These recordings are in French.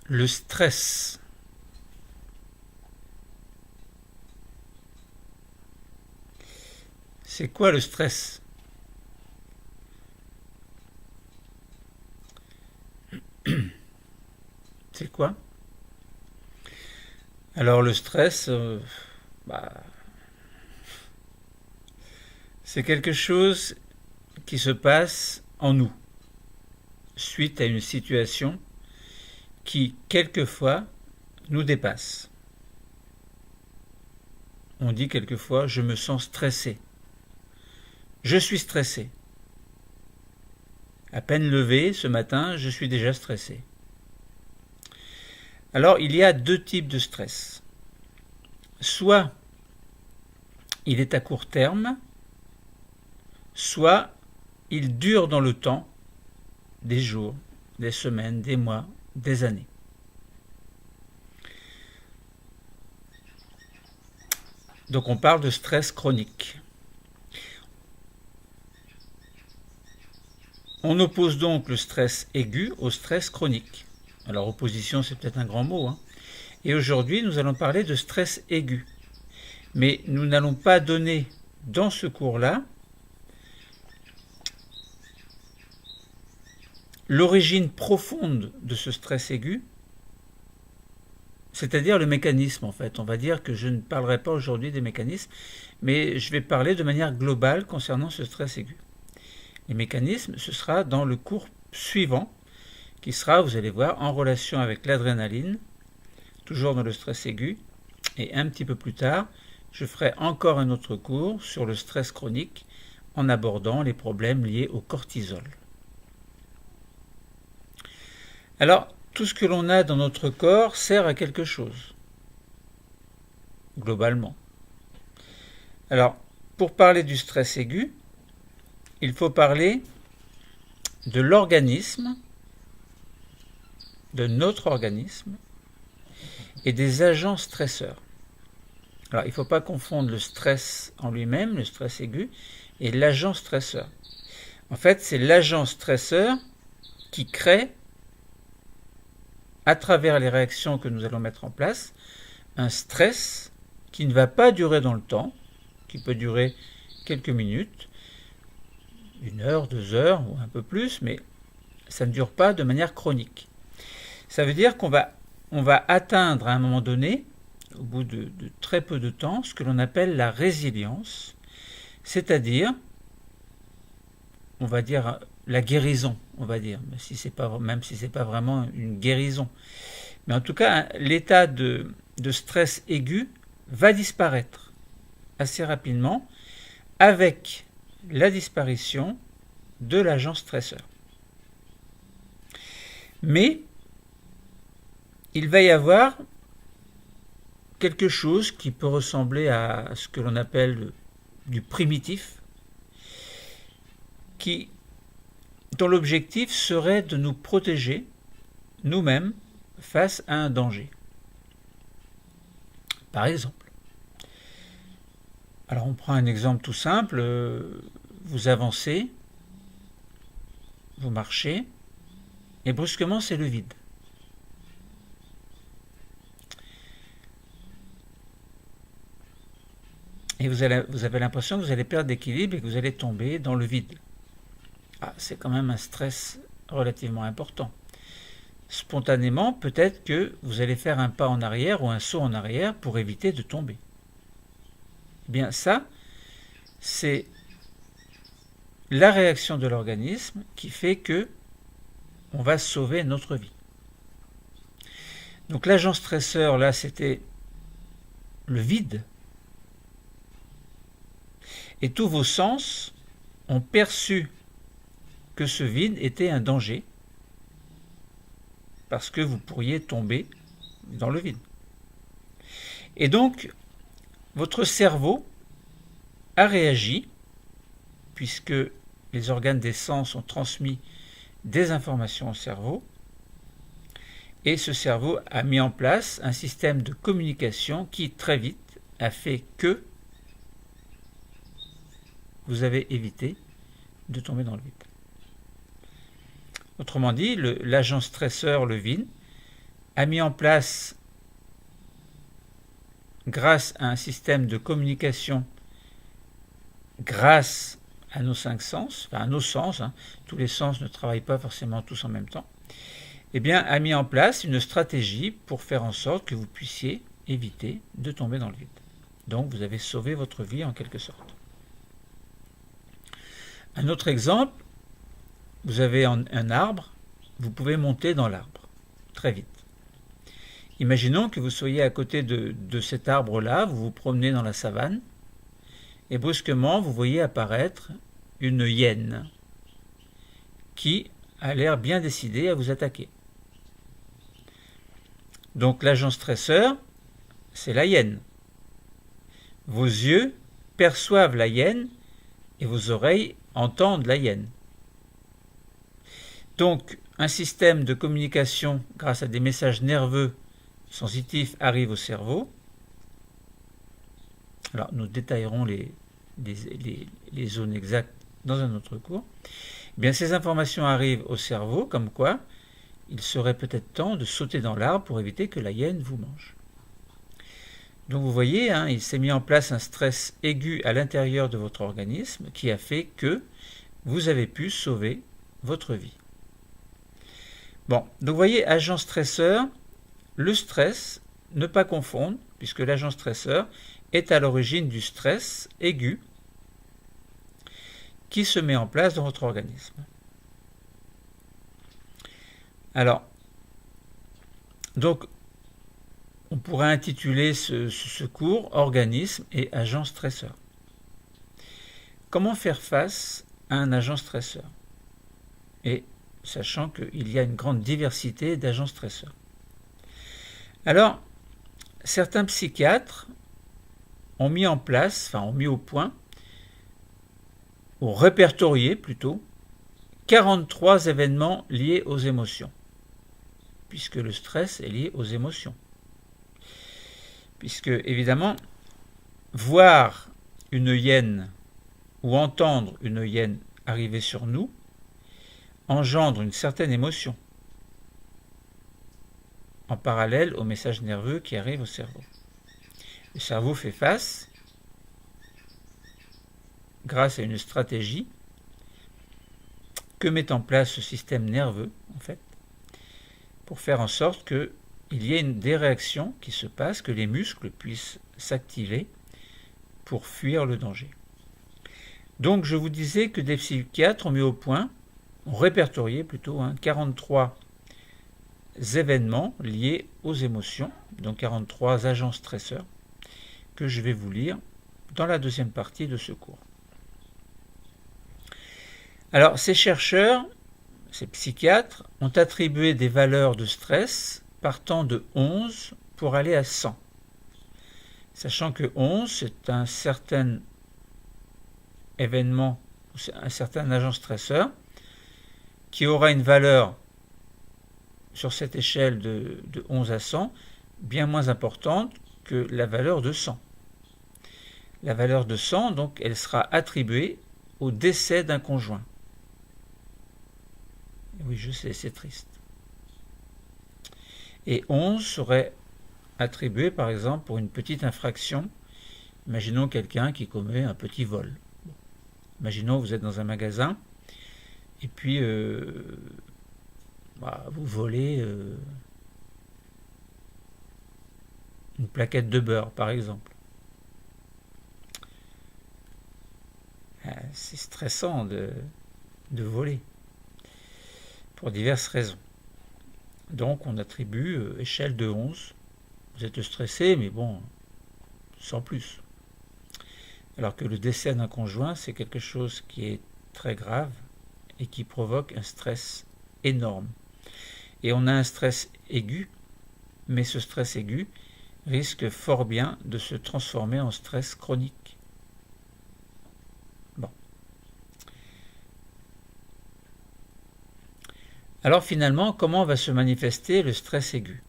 Le stress. C'est quoi le stress? C'est quoi? Alors le stress, bah, c'est quelque chose qui se passe en nous suite à une situation qui, quelquefois, nous dépasse. On dit quelquefois je me sens stressé. Je suis stressé. À peine levé ce matin, je suis déjà stressé. Alors il y a deux types de stress. Soit il est à court terme, soit il dure dans le temps, des jours, des semaines, des mois, des années. Donc on parle de stress chronique. On oppose donc le stress aigu au stress chronique. Alors opposition, c'est peut-être un grand mot, hein. Et aujourd'hui, nous allons parler de stress aigu. Mais nous n'allons pas donner dans ce cours-là l'origine profonde de ce stress aigu, c'est-à-dire le mécanisme en fait. On va dire que je ne parlerai pas aujourd'hui des mécanismes, mais je vais parler de manière globale concernant ce stress aigu. Les mécanismes, ce sera dans le cours suivant, qui sera, vous allez voir, en relation avec l'adrénaline, toujours dans le stress aigu, et un petit peu plus tard, je ferai encore un autre cours sur le stress chronique en abordant les problèmes liés au cortisol. Alors, tout ce que l'on a dans notre corps sert à quelque chose, globalement. Alors, pour parler du stress aigu, il faut parler de l'organisme, de notre organisme, et des agents stresseurs. Alors, il ne faut pas confondre le stress en lui-même, le stress aigu, et l'agent stresseur. En fait, c'est l'agent stresseur qui crée, à travers les réactions que nous allons mettre en place, un stress qui ne va pas durer dans le temps, qui peut durer quelques minutes, 1 heure, 2 heures ou un peu plus, mais ça ne dure pas de manière chronique. Ça veut dire qu'on va atteindre à un moment donné, au bout de très peu de temps, ce que l'on appelle la résilience, c'est-à-dire, on va dire, la guérison, on va dire, même si c'est pas vraiment une guérison. Mais en tout cas, l'état de stress aigu va disparaître assez rapidement avec la disparition de l'agent stresseur. Mais il va y avoir quelque chose qui peut ressembler à ce que l'on appelle du primitif, dont l'objectif serait de nous protéger nous-mêmes face à un danger. Par exemple, alors on prend un exemple tout simple, vous avancez, vous marchez, et brusquement c'est le vide. Et vous avez l'impression que vous allez perdre d'équilibre et que vous allez tomber dans le vide. Ah, c'est quand même un stress relativement important. Spontanément, peut-être que vous allez faire un pas en arrière ou un saut en arrière pour éviter de tomber. Eh bien ça, c'est la réaction de l'organisme qui fait que on va sauver notre vie. Donc l'agent stresseur, là, c'était le vide. Et tous vos sens ont perçu que ce vide était un danger parce que vous pourriez tomber dans le vide. Et donc, votre cerveau a réagi, puisque les organes des sens ont transmis des informations au cerveau, et ce cerveau a mis en place un système de communication qui, très vite, a fait que vous avez évité de tomber dans le vide. Autrement dit, l'agent stresseur, le vide, a mis en place, grâce à un système de communication, grâce à nos 5 sens, enfin à nos sens, tous les sens ne travaillent pas forcément tous en même temps, eh bien, a mis en place une stratégie pour faire en sorte que vous puissiez éviter de tomber dans le vide. Donc, vous avez sauvé votre vie en quelque sorte. Un autre exemple, vous avez un arbre, vous pouvez monter dans l'arbre très vite. Imaginons que vous soyez à côté de cet arbre-là, vous vous promenez dans la savane, et brusquement, vous voyez apparaître une hyène qui a l'air bien décidée à vous attaquer. Donc l'agent stresseur, c'est la hyène. Vos yeux perçoivent la hyène et vos oreilles entendent la hyène. Donc un système de communication grâce à des messages nerveux sensitifs arrive au cerveau. Alors nous détaillerons les zones exactes dans un autre cours. Eh bien, ces informations arrivent au cerveau comme quoi il serait peut-être temps de sauter dans l'arbre pour éviter que la hyène vous mange. Donc vous voyez, il s'est mis en place un stress aigu à l'intérieur de votre organisme qui a fait que vous avez pu sauver votre vie. Bon, donc vous voyez, agent stresseur, le stress, ne pas confondre, puisque l'agent stresseur est à l'origine du stress aigu qui se met en place dans votre organisme. Alors, donc, on pourrait intituler ce cours « Organisme et agent stresseur ». Comment faire face à un agent stresseur? Et sachant qu'il y a une grande diversité d'agents stresseurs. Alors, certains psychiatres ont mis en place, ont mis au point, ou répertorié plutôt, 43 événements liés aux émotions, puisque le stress est lié aux émotions. Puisque, évidemment, voir une hyène ou entendre une hyène arriver sur nous engendre une certaine émotion, en parallèle au message nerveux qui arrive au cerveau. Le cerveau fait face grâce à une stratégie que met en place ce système nerveux, en fait, pour faire en sorte qu'il y ait des réactions qui se passent, que les muscles puissent s'activer pour fuir le danger. Donc je vous disais que des psychiatres ont mis au point, ont répertorié plutôt, 43 événements liés aux émotions, donc 43 agents stresseurs, que je vais vous lire dans la deuxième partie de ce cours. Alors, ces chercheurs, ces psychiatres, ont attribué des valeurs de stress partant de 11 pour aller à 100. Sachant que 11, c'est un certain événement, un certain agent stresseur, qui aura une valeur sur cette échelle de 11 à 100 bien moins importante que la valeur de 100. La valeur de 100, donc, elle sera attribuée au décès d'un conjoint. Oui, je sais, c'est triste. Et 11 serait attribué, par exemple, pour une petite infraction. Imaginons quelqu'un qui commet un petit vol. Imaginons que vous êtes dans un magasin, et puis vous volez une plaquette de beurre, par exemple. C'est stressant de voler, pour diverses raisons. Donc on attribue échelle de 11. Vous êtes stressé, mais bon, sans plus. Alors que le décès d'un conjoint, c'est quelque chose qui est très grave et qui provoque un stress énorme. Et on a un stress aigu, mais ce stress aigu risque fort bien de se transformer en stress chronique. Bon. Alors finalement, comment va se manifester le stress aigu?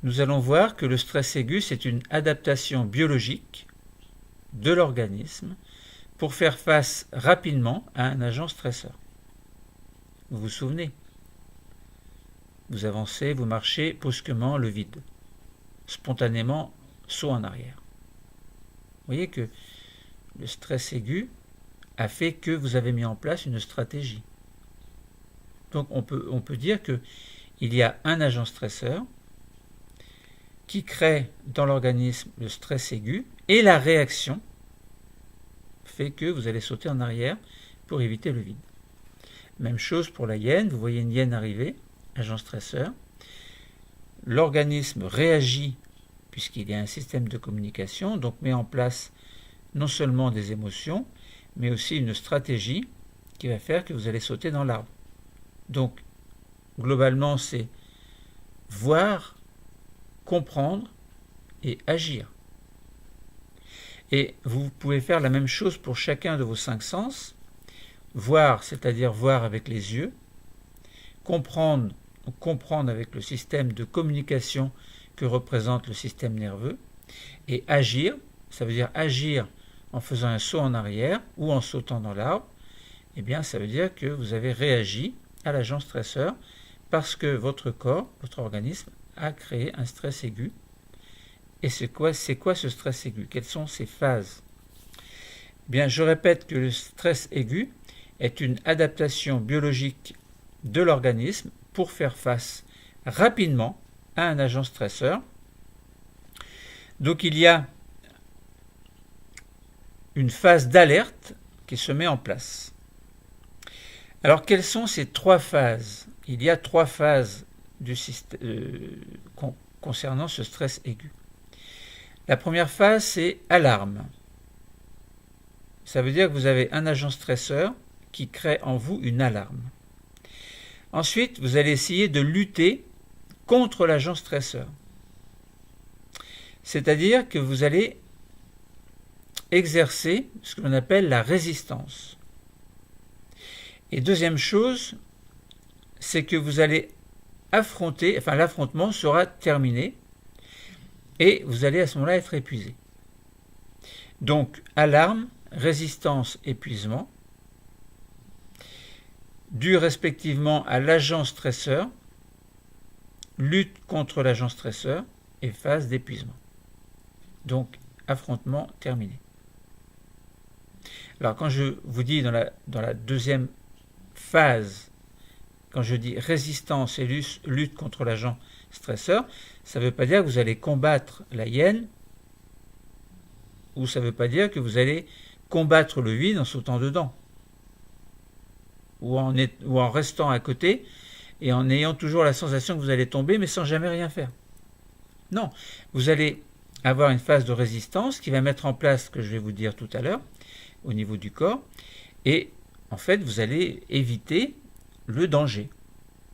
Nous allons voir que le stress aigu, c'est une adaptation biologique de l'organisme pour faire face rapidement à un agent stresseur. Vous vous souvenez? vous avancez, vous marchez, brusquement le vide. Spontanément, saut en arrière. Vous voyez que le stress aigu a fait que vous avez mis en place une stratégie. Donc on peut dire qu'il y a un agent stresseur qui crée dans l'organisme le stress aigu et la réaction fait que vous allez sauter en arrière pour éviter le vide. Même chose pour la hyène, vous voyez une hyène arriver, agent stresseur. L'organisme réagit puisqu'il y a un système de communication, donc met en place non seulement des émotions, mais aussi une stratégie qui va faire que vous allez sauter dans l'arbre. Donc, globalement, c'est voir, comprendre et agir. Et vous pouvez faire la même chose pour chacun de vos 5 sens. Voir, c'est-à-dire voir avec les yeux. Comprendre avec le système de communication que représente le système nerveux. Et agir, ça veut dire agir en faisant un saut en arrière ou en sautant dans l'arbre. Eh bien, ça veut dire que vous avez réagi à l'agent stresseur parce que votre corps, votre organisme, a créé un stress aigu. Et c'est quoi ce stress aigu? Quelles sont ses phases? Bien, je répète que le stress aigu est une adaptation biologique de l'organisme pour faire face rapidement à un agent stresseur. Donc il y a une phase d'alerte qui se met en place. Alors quelles sont ces 3 phases? Il y a 3 phases du concernant ce stress aigu. La première phase, c'est alarme. Ça veut dire que vous avez un agent stresseur qui crée en vous une alarme. Ensuite, vous allez essayer de lutter contre l'agent stresseur. C'est-à-dire que vous allez exercer ce que l'on appelle la résistance. Et deuxième chose, c'est que vous allez affronter, enfin l'affrontement sera terminé et vous allez à ce moment-là être épuisé. Donc, alarme, résistance, épuisement, dû respectivement à l'agent stresseur, lutte contre l'agent stresseur et phase d'épuisement. Donc, affrontement terminé. Alors, quand je vous dis dans la deuxième phase, quand je dis résistance et lutte contre l'agent stresseur, ça ne veut pas dire que vous allez combattre la hyène, ou ça ne veut pas dire que vous allez combattre le vide en sautant dedans, ou en restant à côté et en ayant toujours la sensation que vous allez tomber mais sans jamais rien faire. Non, vous allez avoir une phase de résistance qui va mettre en place ce que je vais vous dire tout à l'heure au niveau du corps, et en fait vous allez éviter le danger.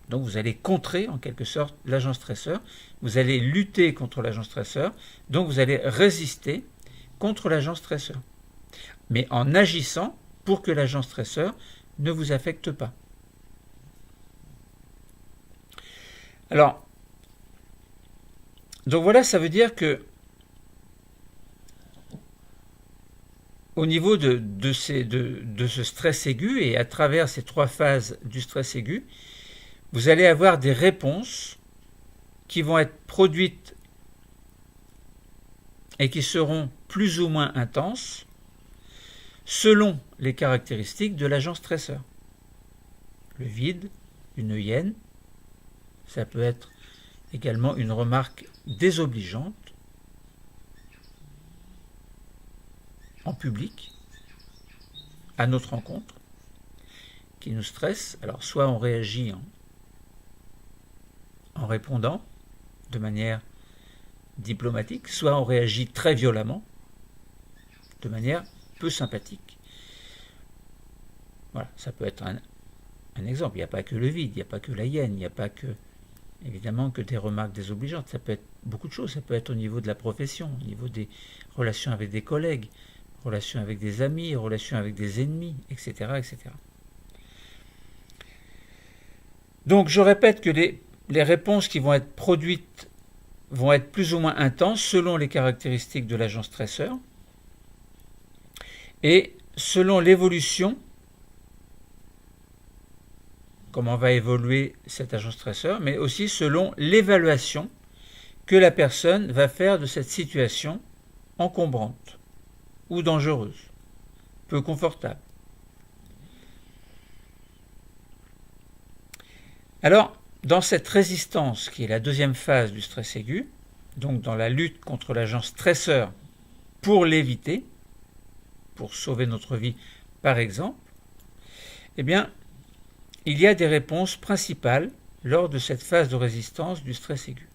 Donc vous allez contrer en quelque sorte l'agent stresseur, vous allez lutter contre l'agent stresseur, donc vous allez résister contre l'agent stresseur, mais en agissant pour que l'agent stresseur ne vous affecte pas. Alors, donc voilà, ça veut dire que au niveau de ce stress aigu, et à travers ces 3 phases du stress aigu, vous allez avoir des réponses qui vont être produites et qui seront plus ou moins intenses selon les caractéristiques de l'agent stresseur. Le vide, une hyène, ça peut être également une remarque désobligeante en public, à notre rencontre, qui nous stresse. Alors soit on réagit en répondant de manière diplomatique, soit on réagit très violemment, de manière peu sympathique. Voilà, ça peut être un exemple. Il n'y a pas que le vide, il n'y a pas que la hyène, il n'y a pas que, évidemment, que des remarques désobligeantes. Ça peut être beaucoup de choses. Ça peut être au niveau de la profession, au niveau des relations avec des collègues, relations avec des amis, relations avec des ennemis, etc., etc. Donc, je répète que les réponses qui vont être produites vont être plus ou moins intenses selon les caractéristiques de l'agent stresseur et selon l'évolution comment va évoluer cet agent stresseur, mais aussi selon l'évaluation que la personne va faire de cette situation encombrante ou dangereuse, peu confortable. Alors, dans cette résistance, qui est la deuxième phase du stress aigu, donc dans la lutte contre l'agent stresseur pour l'éviter, pour sauver notre vie par exemple, eh bien, il y a des réponses principales lors de cette phase de résistance du stress aigu.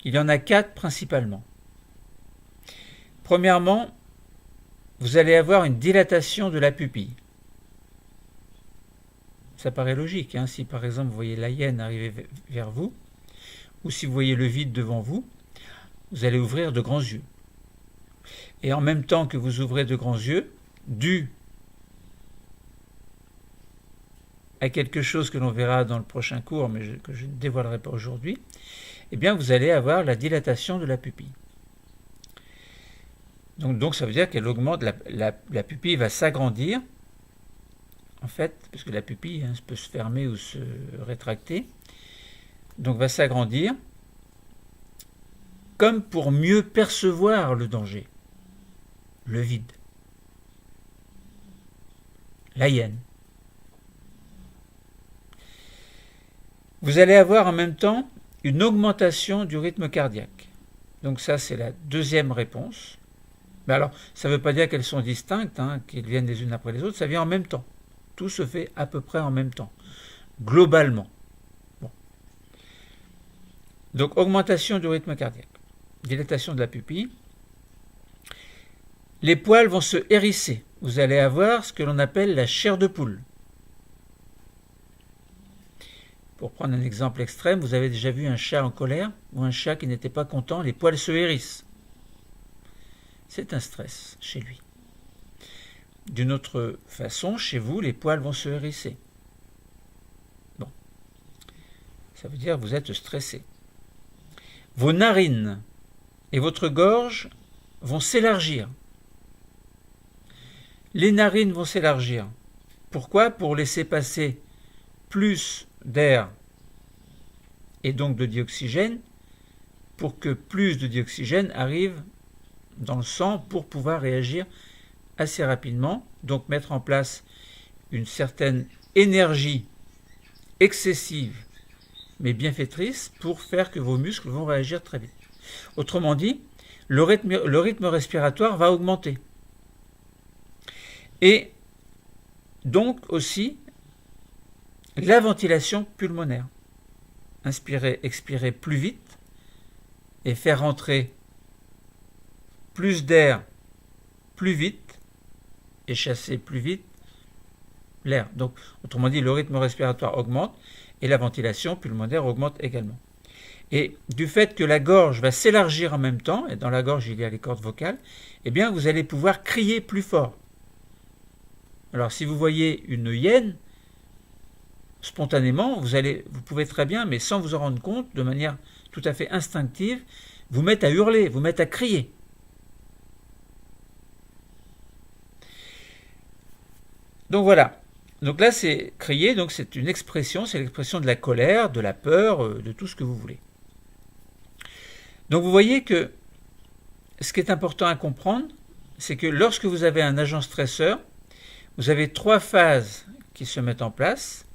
Il y en a 4 principalement. Premièrement, vous allez avoir une dilatation de la pupille. Ça paraît logique, hein, si par exemple vous voyez la hyène arriver vers vous, ou si vous voyez le vide devant vous, vous allez ouvrir de grands yeux. Et en même temps que vous ouvrez de grands yeux, dû à quelque chose que l'on verra dans le prochain cours, mais que je ne dévoilerai pas aujourd'hui, eh bien vous allez avoir la dilatation de la pupille. Donc ça veut dire qu'elle augmente, la pupille va s'agrandir, en fait, parce que la pupille peut se fermer ou se rétracter, donc va s'agrandir, comme pour mieux percevoir le danger, le vide, la hyène. Vous allez avoir en même temps une augmentation du rythme cardiaque. Donc ça, c'est la deuxième réponse. Mais alors, ça ne veut pas dire qu'elles sont distinctes, qu'elles viennent les unes après les autres, ça vient en même temps. Tout se fait à peu près en même temps, globalement. Bon. Donc, augmentation du rythme cardiaque, dilatation de la pupille. Les poils vont se hérisser. Vous allez avoir ce que l'on appelle la chair de poule. Pour prendre un exemple extrême, vous avez déjà vu un chat en colère ou un chat qui n'était pas content, les poils se hérissent. C'est un stress chez lui. D'une autre façon, chez vous, les poils vont se hérisser. Bon. Ça veut dire que vous êtes stressé. Vos narines et votre gorge vont s'élargir. Les narines vont s'élargir. Pourquoi ? Pour laisser passer plus d'air et donc de dioxygène, pour que plus de dioxygène arrive dans le sang pour pouvoir réagir assez rapidement, donc mettre en place une certaine énergie excessive mais bienfaitrice pour faire que vos muscles vont réagir très vite. Autrement dit, le rythme respiratoire va augmenter. Et donc aussi la ventilation pulmonaire. Inspirer, expirer plus vite et faire rentrer plus d'air plus vite et chasser plus vite l'air. Donc, autrement dit, le rythme respiratoire augmente et la ventilation pulmonaire augmente également. Et du fait que la gorge va s'élargir en même temps, et dans la gorge il y a les cordes vocales, eh bien vous allez pouvoir crier plus fort. Alors si vous voyez une hyène, spontanément, vous pouvez très bien, mais sans vous en rendre compte, de manière tout à fait instinctive, vous mettre à hurler, vous mettre à crier. Donc voilà. Donc là, c'est crier, donc c'est une expression, c'est l'expression de la colère, de la peur, de tout ce que vous voulez. Donc vous voyez que ce qui est important à comprendre, c'est que lorsque vous avez un agent stresseur, vous avez 3 phases qui se mettent en place.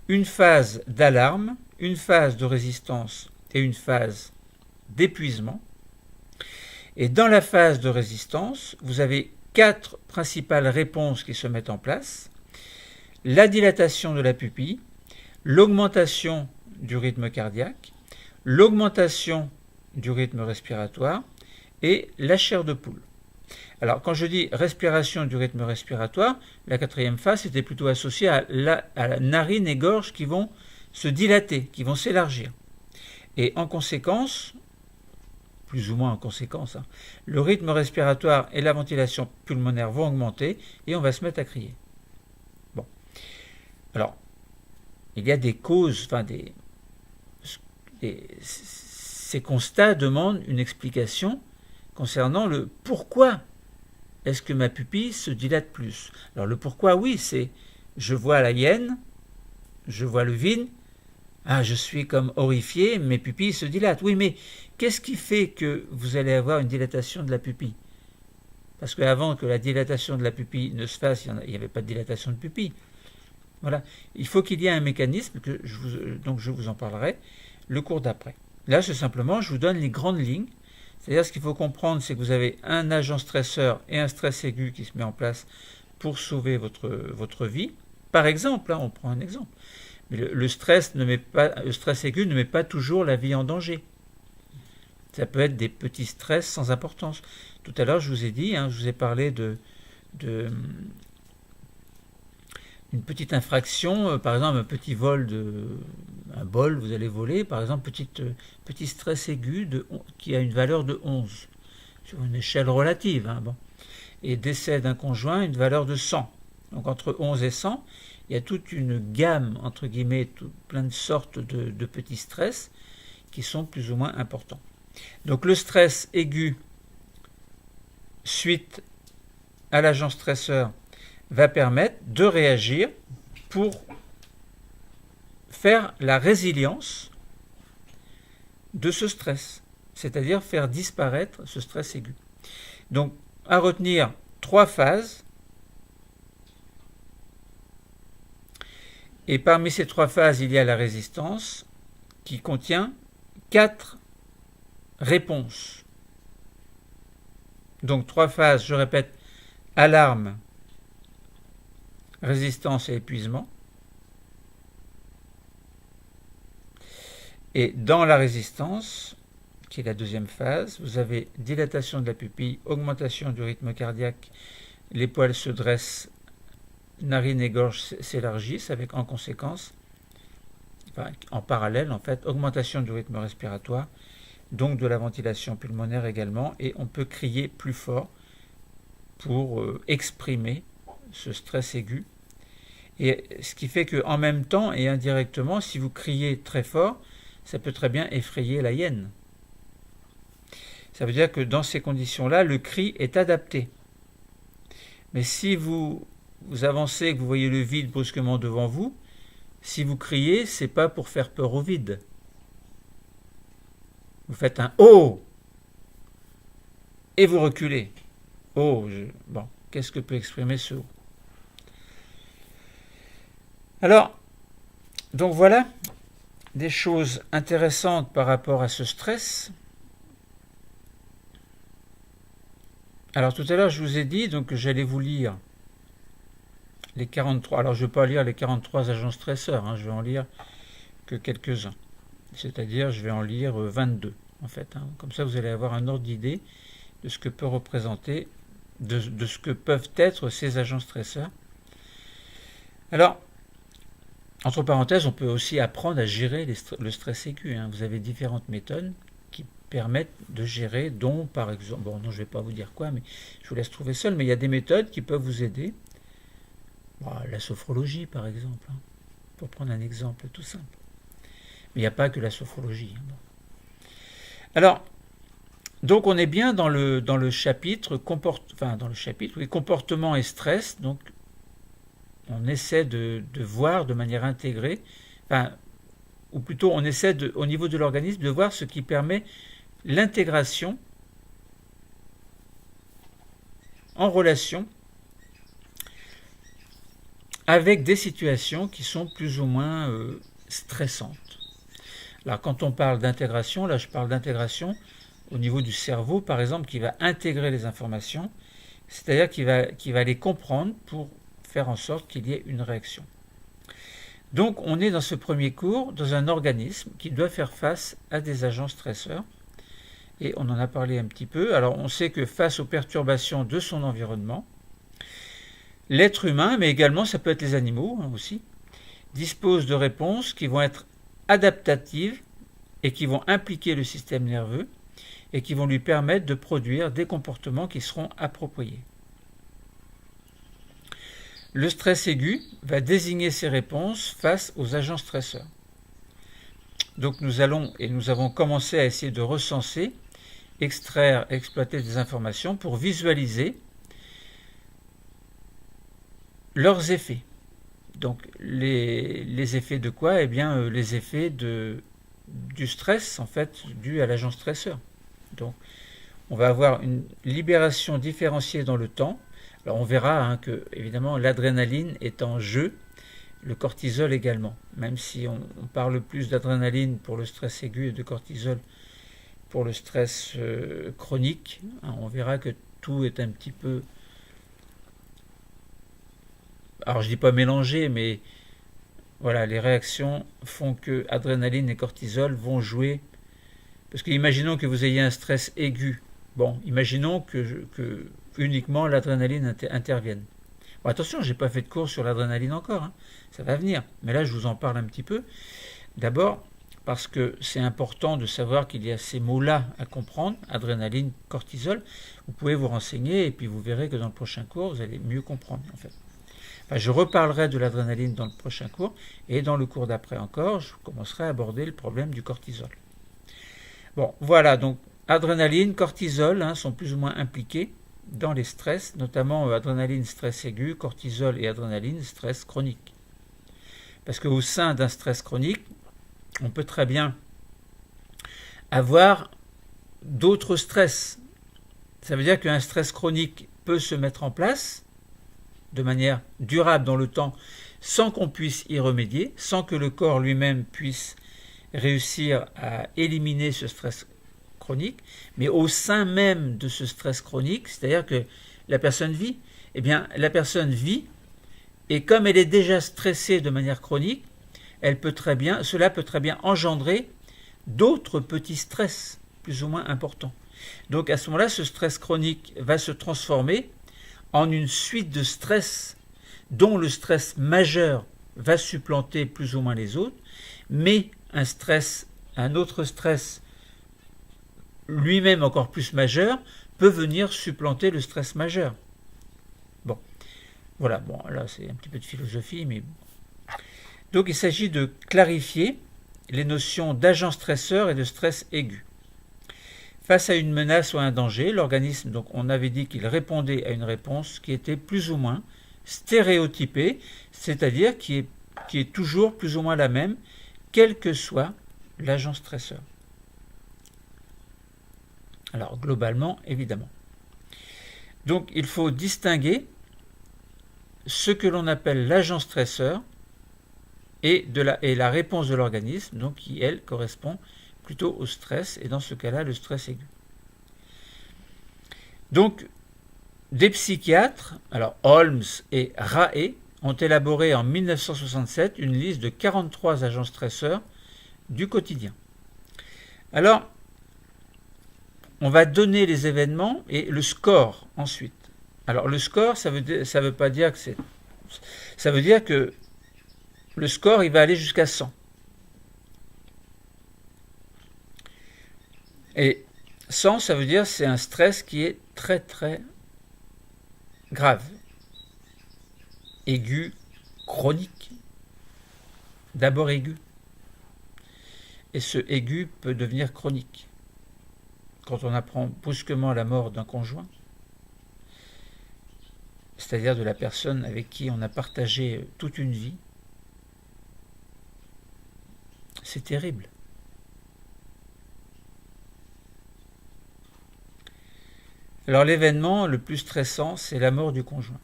Une phase d'alarme, une phase de résistance et une phase d'épuisement. Et dans la phase de résistance, vous avez 4 principales réponses qui se mettent en place. La dilatation de la pupille, l'augmentation du rythme cardiaque, l'augmentation du rythme respiratoire et la chair de poule. Alors, quand je dis respiration du rythme respiratoire, la 4e phase était plutôt associée à la narine et gorge qui vont se dilater, qui vont s'élargir. Et en conséquence, plus ou moins en conséquence, le rythme respiratoire et la ventilation pulmonaire vont augmenter et on va se mettre à crier. Bon. Alors, il y a des causes, ces constats demandent une explication concernant le pourquoi est-ce que ma pupille se dilate plus. Alors le pourquoi, oui, c'est je vois la hyène, je vois le vide, ah, je suis comme horrifié, mes pupilles se dilatent. Oui, mais qu'est-ce qui fait que vous allez avoir une dilatation de la pupille? Parce qu'avant que la dilatation de la pupille ne se fasse, il n'y avait pas de dilatation de pupille. Voilà. Il faut qu'il y ait un mécanisme, donc je vous en parlerai le cours d'après. Là, c'est simplement, je vous donne les grandes lignes. C'est-à-dire, ce qu'il faut comprendre, c'est que vous avez un agent stresseur et un stress aigu qui se met en place pour sauver votre vie. Par exemple, on prend un exemple. Mais le stress aigu ne met pas toujours la vie en danger. Ça peut être des petits stress sans importance. Tout à l'heure, je vous ai dit, je vous ai parlé d'une petite infraction, par exemple un petit vol un bol, vous allez voler, par exemple petit stress aigu qui a une valeur de 11 sur une échelle relative. Bon. Et décès d'un conjoint, une valeur de 100. Donc entre 11 et 100, il y a toute une gamme, entre guillemets, plein de sortes de petits stress qui sont plus ou moins importants. Donc le stress aigu suite à l'agent stresseur va permettre de réagir pour faire la résilience de ce stress, c'est-à-dire faire disparaître ce stress aigu. Donc à retenir 3 phases, et parmi ces 3 phases, il y a la résistance qui contient 4 réponses. Donc 3 phases, je répète, alarme, résistance et épuisement. Et dans la résistance, qui est la deuxième phase, vous avez dilatation de la pupille, augmentation du rythme cardiaque, les poils se dressent, narines et gorge s'élargissent, avec en conséquence, en parallèle en fait, augmentation du rythme respiratoire, donc de la ventilation pulmonaire également, et on peut crier plus fort pour exprimer ce stress aigu. Et ce qui fait qu'en même temps et indirectement, si vous criez très fort, ça peut très bien effrayer la hyène. Ça veut dire que dans ces conditions-là, le cri est adapté. Mais si vous avancez, que vous voyez le vide brusquement devant vous, si vous criez, c'est pas pour faire peur au vide. Vous faites un « oh » et vous reculez. Oh, bon, qu'est-ce que peut exprimer ce « oh » ? Alors, donc voilà des choses intéressantes par rapport à ce stress. Alors tout à l'heure, je vous ai dit donc, que j'allais vous lire les 43. Alors je ne vais pas lire les 43 agents stresseurs, je vais en lire que quelques-uns. C'est-à-dire, je vais en lire 22, en fait. Comme ça, vous allez avoir un ordre d'idée de ce que peut représenter, de ce que peuvent être ces agents stresseurs. Alors, entre parenthèses, on peut aussi apprendre à gérer le stress aigu. Vous avez différentes méthodes qui permettent de gérer, dont, par exemple, bon, non, je ne vais pas vous dire quoi, mais je vous laisse trouver seul, mais il y a des méthodes qui peuvent vous aider. Bon, la sophrologie, par exemple, pour prendre un exemple tout simple. Mais il n'y a pas que la sophrologie. Alors, donc on est bien dans le chapitre comportement et stress. Donc, on essaie de voir de manière intégrée, ou plutôt on essaie au niveau de l'organisme de voir ce qui permet l'intégration en relation avec des situations qui sont plus ou moins stressantes. Alors quand on parle d'intégration, là je parle d'intégration au niveau du cerveau, par exemple, qui va intégrer les informations, c'est-à-dire qui va les comprendre pour faire en sorte qu'il y ait une réaction. Donc on est dans ce premier cours dans un organisme qui doit faire face à des agents stresseurs, et on en a parlé un petit peu. Alors on sait que face aux perturbations de son environnement, l'être humain, mais également ça peut être les animaux aussi, dispose de réponses qui vont être adaptatives et qui vont impliquer le système nerveux et qui vont lui permettre de produire des comportements qui seront appropriés. Le stress aigu va désigner ces réponses face aux agents stresseurs. Donc nous avons commencé à essayer de recenser, extraire, exploiter des informations pour visualiser leurs effets. Donc les effets de quoi? Eh bien les effets du stress en fait dû à l'agent stresseur. Donc on va avoir une libération différenciée dans le temps. Alors on verra hein, que évidemment l'adrénaline est en jeu, le cortisol également. Même si on parle plus d'adrénaline pour le stress aigu et de cortisol pour le stress chronique, hein, on verra que tout est un petit peu, alors je dis pas mélangé, mais voilà, les réactions font que adrénaline et cortisol vont jouer. Parce que imaginons que vous ayez un stress aigu. Bon, imaginons que uniquement l'adrénaline intervienne. Bon, attention, j'ai pas fait de cours sur l'adrénaline encore, hein. Ça va venir. Mais là, je vous en parle un petit peu. D'abord, parce que c'est important de savoir qu'il y a ces mots-là à comprendre, adrénaline, cortisol. Vous pouvez vous renseigner et puis vous verrez que dans le prochain cours, vous allez mieux comprendre en fait. Enfin, je reparlerai de l'adrénaline dans le prochain cours et dans le cours d'après encore, je commencerai à aborder le problème du cortisol. Bon, voilà, donc adrénaline, cortisol hein, sont plus ou moins impliqués dans les stress, notamment adrénaline, stress aigu, cortisol et adrénaline, stress chronique. Parce qu'au sein d'un stress chronique, on peut très bien avoir d'autres stress. Ça veut dire qu'un stress chronique peut se mettre en place de manière durable dans le temps sans qu'on puisse y remédier, sans que le corps lui-même puisse réussir à éliminer ce stress chronique, mais au sein même de ce stress chronique, c'est-à-dire que la personne vit, eh bien la personne vit et comme elle est déjà stressée de manière chronique, cela peut très bien engendrer d'autres petits stress plus ou moins importants. Donc à ce moment-là, ce stress chronique va se transformer en une suite de stress dont le stress majeur va supplanter plus ou moins les autres, mais un autre stress lui-même encore plus majeur peut venir supplanter le stress majeur. Bon, voilà, bon là c'est un petit peu de philosophie, mais donc il s'agit de clarifier les notions d'agent stresseur et de stress aigu. Face à une menace ou à un danger, l'organisme, donc on avait dit qu'il répondait à une réponse qui était plus ou moins stéréotypée, c'est-à-dire qui est toujours plus ou moins la même, quel que soit l'agent stresseur. Alors globalement, évidemment. Donc il faut distinguer ce que l'on appelle l'agent stresseur et la réponse de l'organisme, donc qui, elle, correspond plutôt au stress, et dans ce cas-là, le stress aigu. Donc, des psychiatres, alors Holmes et Rahe, ont élaboré en 1967 une liste de 43 agents stresseurs du quotidien. Alors, on va donner les événements et le score ensuite. Alors, le score, ça veut pas dire que c'est... Ça veut dire que le score, il va aller jusqu'à 100. Et 100, ça veut dire que c'est un stress qui est très très grave, aigu, chronique. D'abord aigu. Et ce aigu peut devenir chronique. Quand on apprend brusquement la mort d'un conjoint, c'est-à-dire de la personne avec qui on a partagé toute une vie, c'est terrible. Alors l'événement le plus stressant, c'est la mort du conjoint.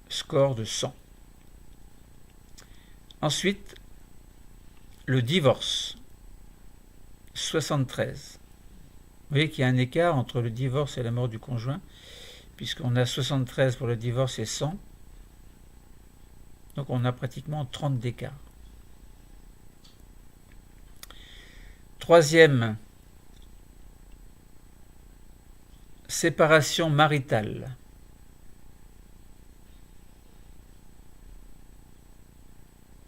Score de 100. Ensuite, le divorce. 73. Vous voyez qu'il y a un écart entre le divorce et la mort du conjoint, puisqu'on a 73 pour le divorce et 100. Donc on a pratiquement 30 d'écart. Troisième, séparation maritale.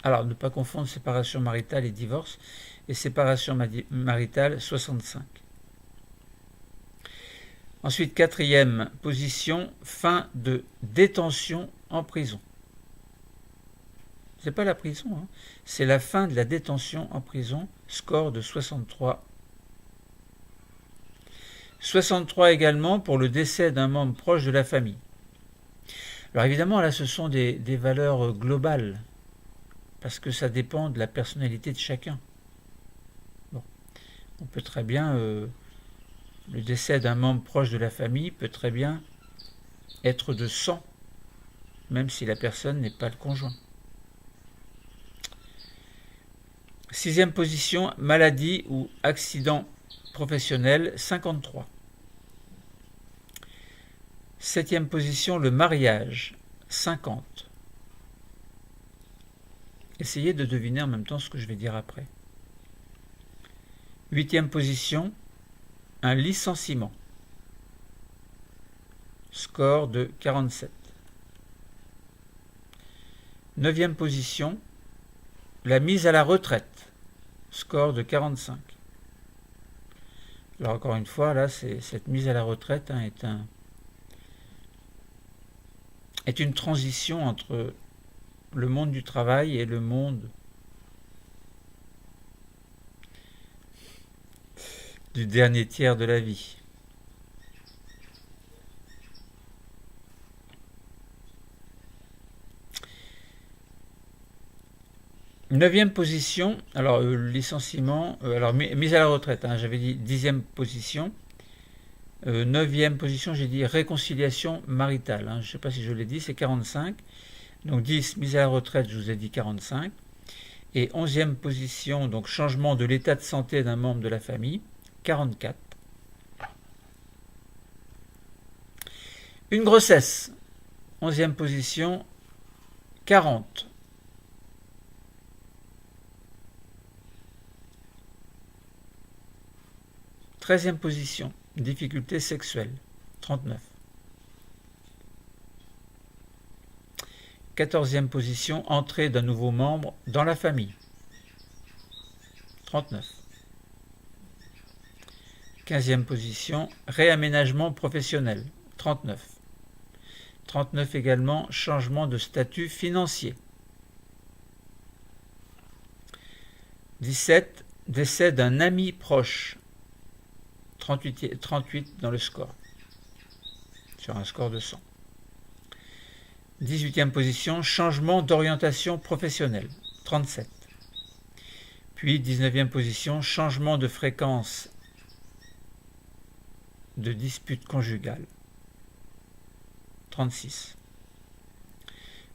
Alors, ne pas confondre séparation maritale et divorce. Et séparation maritale, 65. Ensuite, quatrième position, fin de détention en prison. C'est pas la prison, hein. C'est la fin de la détention en prison, score de 63. 63 également pour le décès d'un membre proche de la famille. Alors évidemment, là, ce sont des valeurs globales, parce que ça dépend de la personnalité de chacun. Bon, on peut très bien, le décès d'un membre proche de la famille peut très bien être de sang, même si la personne n'est pas le conjoint. 6e position, maladie ou accident professionnel, 53. 7e position, le mariage, 50. Essayez de deviner en même temps ce que je vais dire après. 8e position, un licenciement. Score de 47. 9e position, la mise à la retraite. Score de 45. Alors encore une fois, là, cette mise à la retraite est une transition entre le monde du travail et le monde du dernier tiers de la vie. Neuvième position, alors licenciement, alors mise à la retraite, j'avais dit 10e position. 9e position, j'ai dit réconciliation maritale. Je ne sais pas si je l'ai dit, c'est 45. Donc 10, mise à la retraite, je vous ai dit 45. Et 11e position, donc changement de l'état de santé d'un membre de la famille, 44. Une grossesse, 11e position, 40. 13e position, difficulté sexuelle, 39. 14e position, entrée d'un nouveau membre dans la famille, 39. 15e position, réaménagement professionnel, 39. 39 également, changement de statut financier. 17, décès d'un ami proche, 38 dans le score, sur un score de 100. 18e position, changement d'orientation professionnelle, 37. Puis 19e position, changement de fréquence de dispute conjugale, 36.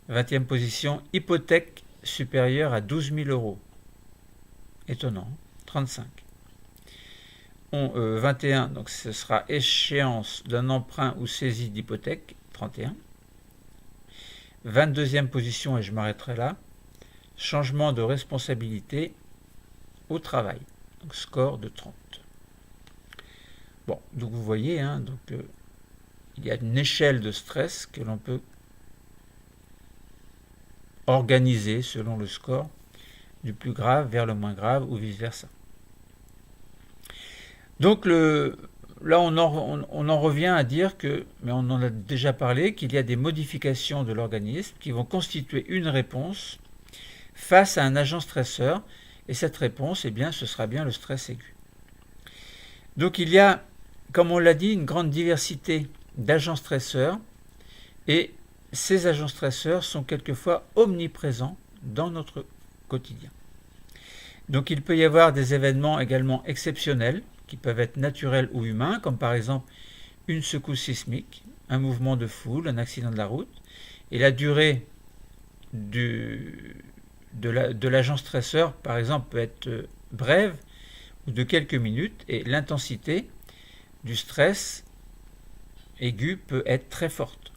20e position, hypothèque supérieure à 12 000 euros. Étonnant, 35. 21, donc ce sera échéance d'un emprunt ou saisie d'hypothèque, 31. 22e position, et je m'arrêterai là, changement de responsabilité au travail, donc score de 30. Bon, donc vous voyez, il y a une échelle de stress que l'on peut organiser selon le score, du plus grave vers le moins grave ou vice-versa. Donc là, on en revient à dire que, mais on en a déjà parlé, qu'il y a des modifications de l'organisme qui vont constituer une réponse face à un agent stresseur, et cette réponse, ce sera bien le stress aigu. Donc il y a, comme on l'a dit, une grande diversité d'agents stresseurs, et ces agents stresseurs sont quelquefois omniprésents dans notre quotidien. Donc il peut y avoir des événements également exceptionnels, qui peuvent être naturels ou humains, comme par exemple une secousse sismique, un mouvement de foule, un accident de la route, et la durée de l'agent stresseur, par exemple, peut être brève ou de quelques minutes, et l'intensité du stress aigu peut être très forte.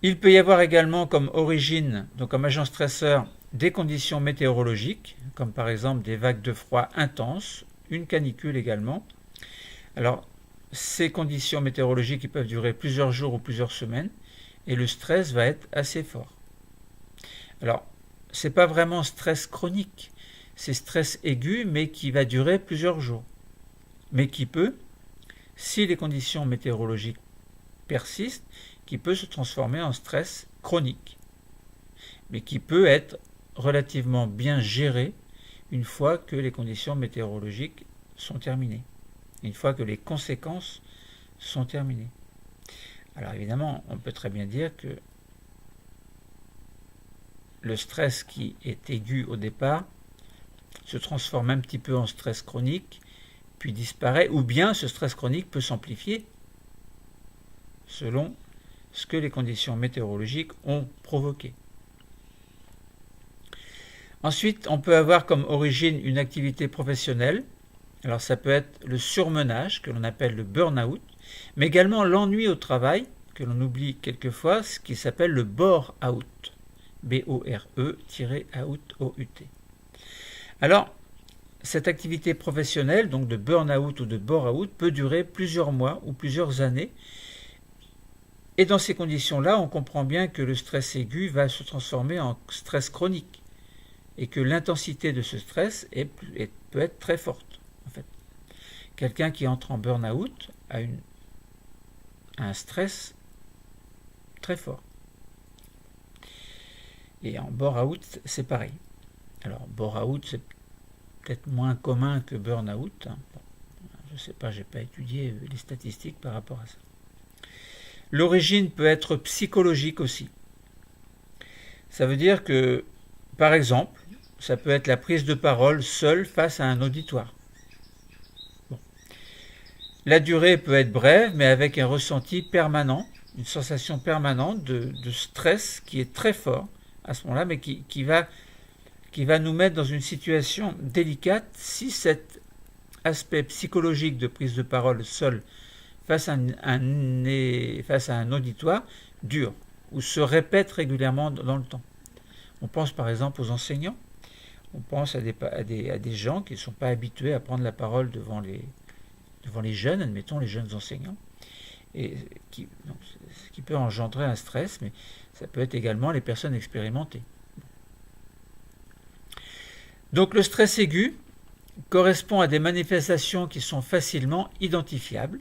Il peut y avoir également comme origine, donc comme agent stresseur, des conditions météorologiques, comme par exemple des vagues de froid intenses, une canicule également. Alors, ces conditions météorologiques peuvent durer plusieurs jours ou plusieurs semaines, et le stress va être assez fort. Alors, ce n'est pas vraiment stress chronique, c'est stress aigu, mais qui va durer plusieurs jours, mais qui peut, si les conditions météorologiques persistent, qui peut se transformer en stress chronique, mais qui peut être relativement bien géré une fois que les conditions météorologiques sont terminées, une fois que les conséquences sont terminées. Alors évidemment, on peut très bien dire que le stress qui est aigu au départ se transforme un petit peu en stress chronique, puis disparaît, ou bien ce stress chronique peut s'amplifier selon ce que les conditions météorologiques ont provoqué. Ensuite, on peut avoir comme origine une activité professionnelle. Alors ça peut être le surmenage, que l'on appelle le burn-out, mais également l'ennui au travail, que l'on oublie quelquefois, ce qui s'appelle le bore-out. B-O-R-E-out, O-U-T. Alors, cette activité professionnelle, donc de burn-out ou de bore-out, peut durer plusieurs mois ou plusieurs années. Et dans ces conditions-là, on comprend bien que le stress aigu va se transformer en stress chronique et que l'intensité de ce stress peut être très forte. En fait, quelqu'un qui entre en burn-out a un stress très fort. Et en bore-out, c'est pareil. Alors, bore-out, c'est peut-être moins commun que burn-out. Bon, je ne sais pas, je n'ai pas étudié les statistiques par rapport à ça. L'origine peut être psychologique aussi. Ça veut dire que, par exemple, ça peut être la prise de parole seule face à un auditoire. Bon. La durée peut être brève, mais avec un ressenti permanent, une sensation permanente de stress qui est très fort à ce moment-là, mais qui va nous mettre dans une situation délicate si cet aspect psychologique de prise de parole seule face à un auditoire dure ou se répète régulièrement dans le temps. On pense par exemple aux enseignants, on pense à des gens qui ne sont pas habitués à prendre la parole devant les jeunes, admettons les jeunes enseignants, et ce qui peut engendrer un stress, mais ça peut être également les personnes expérimentées. Donc le stress aigu correspond à des manifestations qui sont facilement identifiables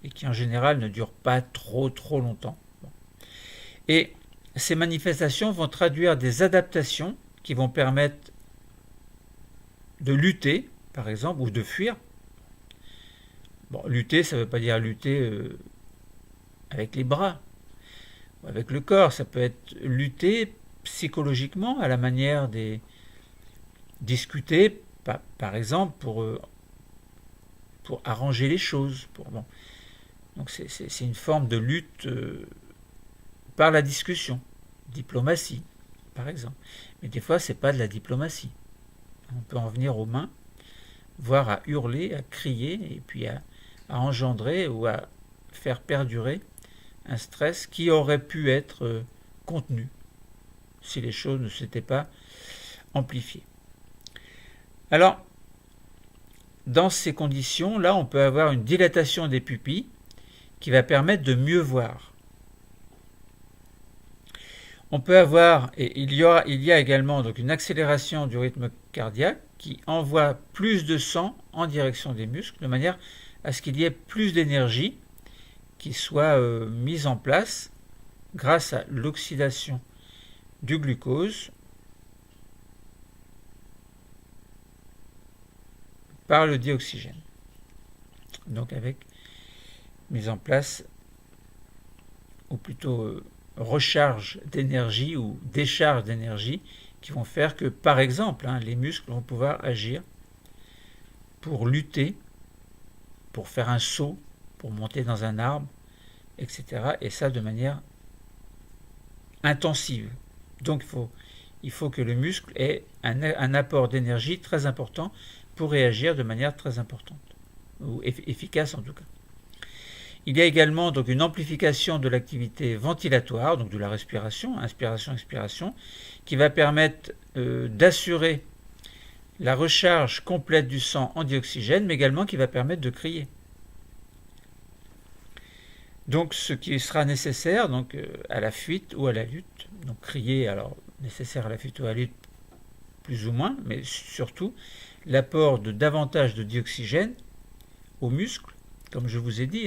et qui en général ne durent pas trop longtemps. Et ces manifestations vont traduire des adaptations qui vont permettre de lutter, par exemple, ou de fuir. Bon, lutter, ça ne veut pas dire lutter avec les bras ou avec le corps, ça peut être lutter psychologiquement à la manière des discuter, par exemple, pour arranger les choses. Donc c'est une forme de lutte par la discussion, diplomatie, par exemple. Mais des fois, ce n'est pas de la diplomatie. On peut en venir aux mains, voire à hurler, à crier, et puis à engendrer ou à faire perdurer un stress qui aurait pu être contenu si les choses ne s'étaient pas amplifiées. Alors, dans ces conditions-là, on peut avoir une dilatation des pupilles qui va permettre de mieux voir. On peut avoir, et il y a également donc une accélération du rythme cardiaque qui envoie plus de sang en direction des muscles, de manière à ce qu'il y ait plus d'énergie qui soit mise en place grâce à l'oxydation du glucose par le dioxygène. Donc avec mise en place, ou plutôt recharge d'énergie ou décharge d'énergie qui vont faire que, par exemple, les muscles vont pouvoir agir pour lutter, pour faire un saut, pour monter dans un arbre, etc. Et ça de manière intensive. Donc il faut que le muscle ait un apport d'énergie très important pour réagir de manière très importante, ou efficace en tout cas. Il y a également donc une amplification de l'activité ventilatoire, donc de la respiration, inspiration-expiration, qui va permettre d'assurer la recharge complète du sang en dioxygène, mais également qui va permettre de crier. Donc ce qui sera nécessaire donc, à la fuite ou à la lutte, donc crier, alors nécessaire à la fuite ou à la lutte plus ou moins, mais surtout l'apport de davantage de dioxygène aux muscles. Comme je vous ai dit,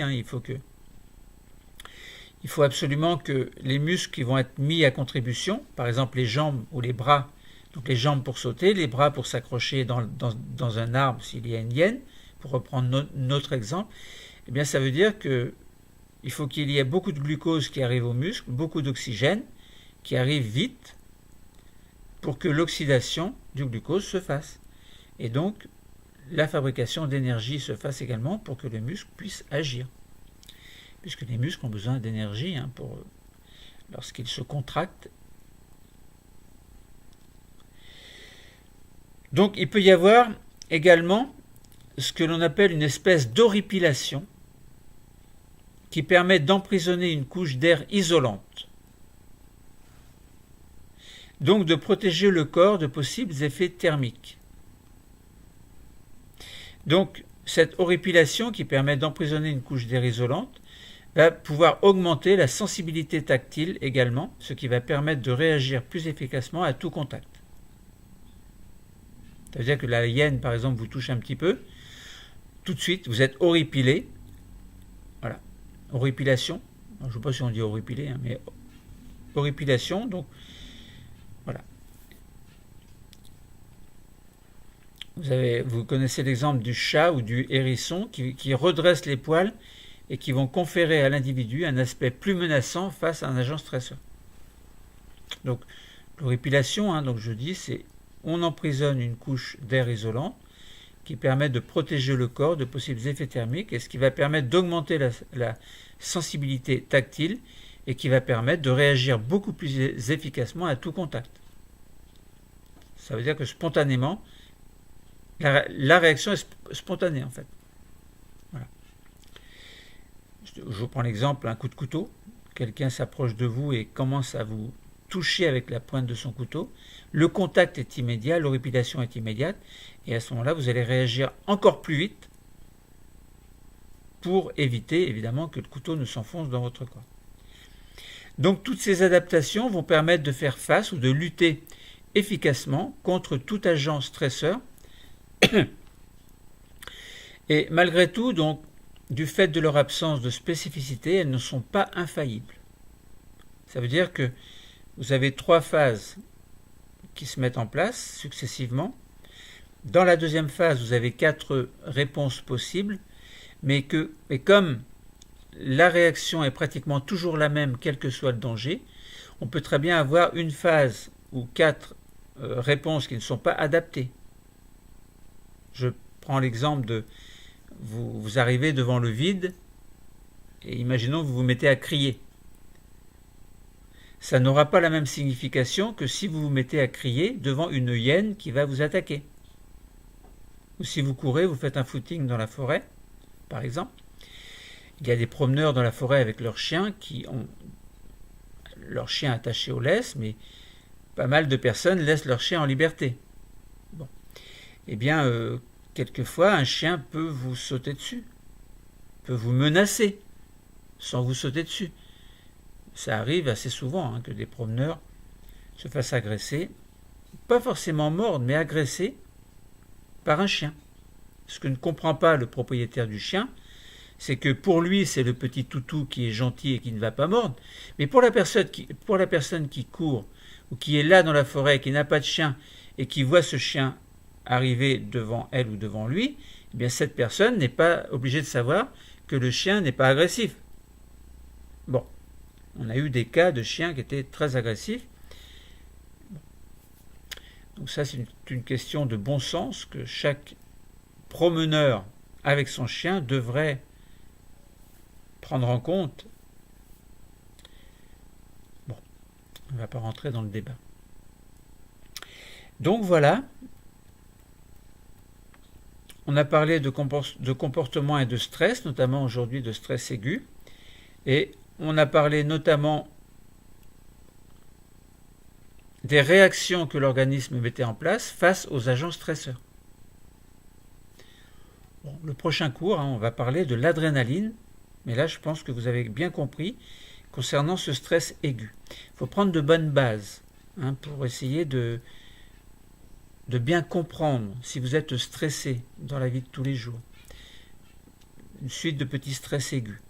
il faut absolument que les muscles qui vont être mis à contribution, par exemple les jambes ou les bras, donc les jambes pour sauter, les bras pour s'accrocher dans un arbre s'il y a une hyène, pour reprendre notre exemple, eh bien ça veut dire qu'il il faut qu'il y ait beaucoup de glucose qui arrive au muscle, beaucoup d'oxygène qui arrive vite pour que l'oxydation du glucose se fasse. Et donc, la fabrication d'énergie se fasse également pour que le muscle puisse agir. Puisque les muscles ont besoin d'énergie lorsqu'ils se contractent. Donc, il peut y avoir également ce que l'on appelle une espèce d'horripilation qui permet d'emprisonner une couche d'air isolante. Donc de protéger le corps de possibles effets thermiques. Donc cette horripilation qui permet d'emprisonner une couche d'air isolante va pouvoir augmenter la sensibilité tactile également, ce qui va permettre de réagir plus efficacement à tout contact. Ça veut dire que la hyène, par exemple, vous touche un petit peu, tout de suite, vous êtes horripilé. Voilà, horripilation. Je ne sais pas si on dit horripilé, mais horripilation, donc voilà. Vous connaissez l'exemple du chat ou du hérisson qui redresse les poils et qui vont conférer à l'individu un aspect plus menaçant face à un agent stresseur. Donc, l'horripilation, donc je dis, c'est on emprisonne une couche d'air isolant qui permet de protéger le corps de possibles effets thermiques et ce qui va permettre d'augmenter la sensibilité tactile et qui va permettre de réagir beaucoup plus efficacement à tout contact. Ça veut dire que spontanément, la réaction est spontanée en fait. Voilà. Je vous prends l'exemple, un coup de couteau. Quelqu'un s'approche de vous et commence à vous toucher avec la pointe de son couteau. Le contact est immédiat, l'horripilation est immédiate, et à ce moment-là, vous allez réagir encore plus vite pour éviter, évidemment, que le couteau ne s'enfonce dans votre corps. Donc, toutes ces adaptations vont permettre de faire face ou de lutter efficacement contre tout agent stresseur. Et malgré tout, donc, du fait de leur absence de spécificité, elles ne sont pas infaillibles. Ça veut dire que vous avez 3 phases qui se mettent en place successivement. Dans la deuxième phase, vous avez 4 réponses possibles, mais comme la réaction est pratiquement toujours la même, quel que soit le danger, on peut très bien avoir une phase ou 4 réponses qui ne sont pas adaptées. Je prends l'exemple de vous arrivez devant le vide et imaginons que vous vous mettez à crier. Ça n'aura pas la même signification que si vous vous mettez à crier devant une hyène qui va vous attaquer. Ou si vous courez, vous faites un footing dans la forêt, par exemple. Il y a des promeneurs dans la forêt avec leurs chiens qui ont leurs chiens attachés aux laisses, mais pas mal de personnes laissent leurs chiens en liberté. Bon. Eh bien, quelquefois, un chien peut vous sauter dessus, peut vous menacer sans vous sauter dessus. Ça arrive assez souvent que des promeneurs se fassent agresser, pas forcément mordre, mais agresser par un chien. Ce que ne comprend pas le propriétaire du chien, c'est que pour lui, c'est le petit toutou qui est gentil et qui ne va pas mordre, mais pour la personne qui court ou qui est là dans la forêt, qui n'a pas de chien et qui voit ce chien arriver devant elle ou devant lui, eh bien cette personne n'est pas obligée de savoir que le chien n'est pas agressif. Bon. On a eu des cas de chiens qui étaient très agressifs. Donc ça, c'est une question de bon sens que chaque promeneur avec son chien devrait prendre en compte. Bon, on ne va pas rentrer dans le débat. Donc voilà, on a parlé de comportement et de stress, notamment aujourd'hui de stress aigu, et on a parlé notamment des réactions que l'organisme mettait en place face aux agents stresseurs. Bon, le prochain cours, on va parler de l'adrénaline, mais là je pense que vous avez bien compris concernant ce stress aigu. Il faut prendre de bonnes bases pour essayer de bien comprendre si vous êtes stressé dans la vie de tous les jours. Une suite de petits stress aigus.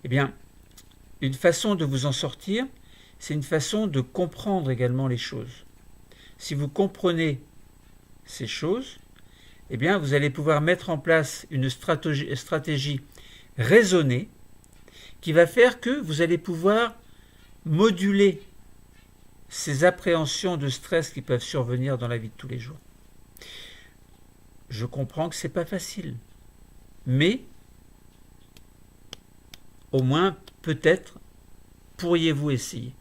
Eh bien, une façon de vous en sortir, c'est une façon de comprendre également les choses. Si vous comprenez ces choses, eh bien vous allez pouvoir mettre en place une stratégie raisonnée qui va faire que vous allez pouvoir moduler ces appréhensions de stress qui peuvent survenir dans la vie de tous les jours. Je comprends que ce n'est pas facile, mais au moins peut-être pourriez-vous essayer.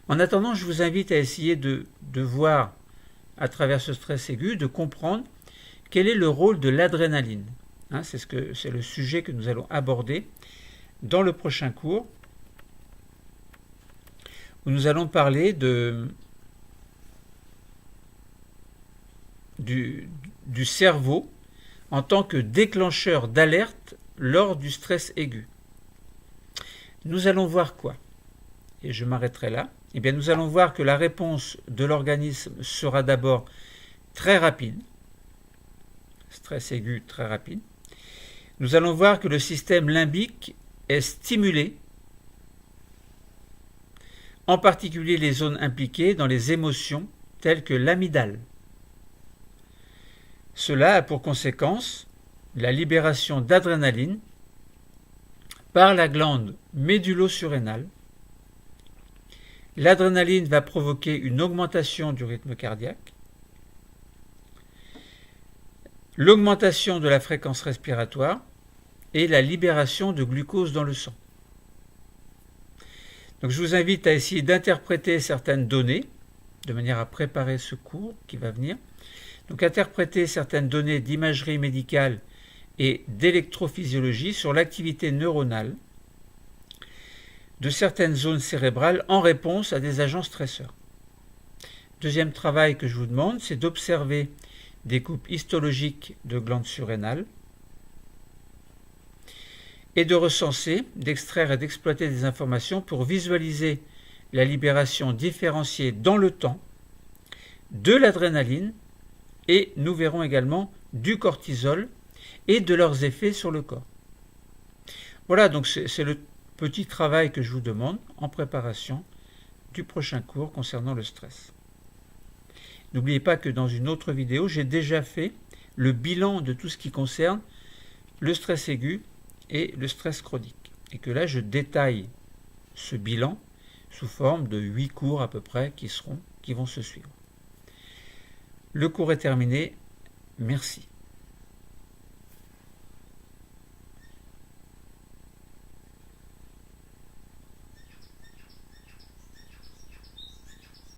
En attendant, je vous invite à essayer de voir à travers ce stress aigu, de comprendre quel est le rôle de l'adrénaline. C'est le sujet que nous allons aborder dans le prochain cours, où nous allons parler du cerveau en tant que déclencheur d'alerte lors du stress aigu. Nous allons voir quoi? Et je m'arrêterai là. Eh bien, nous allons voir que la réponse de l'organisme sera d'abord très rapide, stress aigu très rapide. Nous allons voir que le système limbique est stimulé, en particulier les zones impliquées dans les émotions telles que l'amygdale. Cela a pour conséquence la libération d'adrénaline par la glande médullo-surrénale. L'adrénaline va provoquer une augmentation du rythme cardiaque, l'augmentation de la fréquence respiratoire et la libération de glucose dans le sang. Donc je vous invite à essayer d'interpréter certaines données de manière à préparer ce cours qui va venir. Donc interpréter certaines données d'imagerie médicale et d'électrophysiologie sur l'activité neuronale de certaines zones cérébrales en réponse à des agents stresseurs. Deuxième travail que je vous demande, c'est d'observer des coupes histologiques de glandes surrénales et de recenser, d'extraire et d'exploiter des informations pour visualiser la libération différenciée dans le temps de l'adrénaline et nous verrons également du cortisol et de leurs effets sur le corps. Voilà, donc c'est le petit travail que je vous demande en préparation du prochain cours concernant le stress. N'oubliez pas que dans une autre vidéo, j'ai déjà fait le bilan de tout ce qui concerne le stress aigu et le stress chronique. Et que là, je détaille ce bilan sous forme de 8 cours à peu près qui vont se suivre. Le cours est terminé. Merci.